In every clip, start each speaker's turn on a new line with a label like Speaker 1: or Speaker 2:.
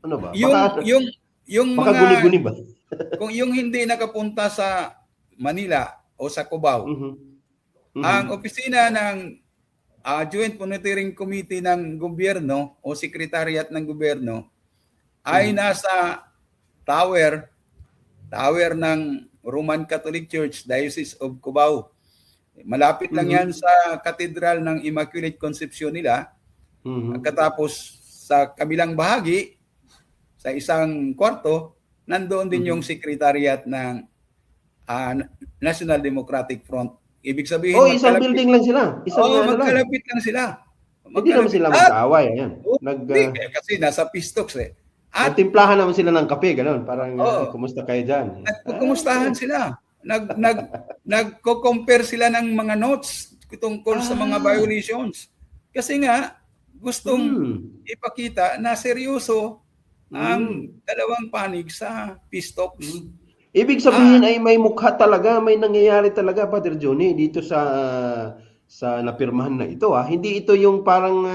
Speaker 1: Ano ba?
Speaker 2: Yung
Speaker 1: baka
Speaker 2: mga
Speaker 1: guni-guni ba?
Speaker 2: kung yung hindi nakapunta sa Manila o sa Cubao, ang opisina ng Joint Monitoring Committee ng gobyerno o Secretariat ng gobyerno ay nasa tower ng Roman Catholic Church, Diocese of Cubao. Malapit lang yan sa Cathedral ng Immaculate Conception nila. Katapos sa kabilang bahagi, sa isang kwarto, nandoon din yung secretariat ng National Democratic Front. Ibig sabihin,
Speaker 1: isang building lang sila.
Speaker 2: magkalapit lang sila.
Speaker 1: Hindi naman sila magkaaway. Ayan.
Speaker 2: Kasi nasa Pistox eh.
Speaker 1: At timplahan naman sila ng kape, gano'n. Parang, kumusta kayo dyan?
Speaker 2: Nagkukumustahan sila. Nagko-compare sila ng mga notes tungkol sa mga violations. Kasi nga, gustong ipakita na seryoso ang dalawang panig sa Pistox.
Speaker 1: Ibig sabihin ay may mukha talaga, may nangyayari talaga, Father Johnny, dito sa napirmahan na ito. Hindi ito yung parang,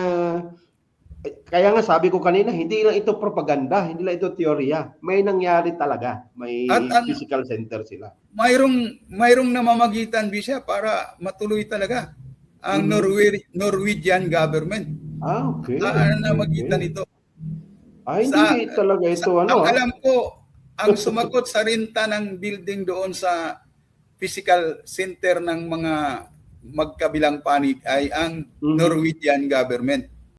Speaker 1: kaya nga sabi ko kanina, hindi lang ito propaganda, hindi lang ito teorya. May nangyari talaga, may physical center sila.
Speaker 2: Mayroong namamagitan siya para matuloy talaga ang Norwegian government.
Speaker 1: Okay.
Speaker 2: Namagitan ito.
Speaker 1: Hindi talaga ito
Speaker 2: Ang alam ko, ang sumagot sa renta ng building doon sa physical center ng mga magkabilang panig ay ang Norwegian government.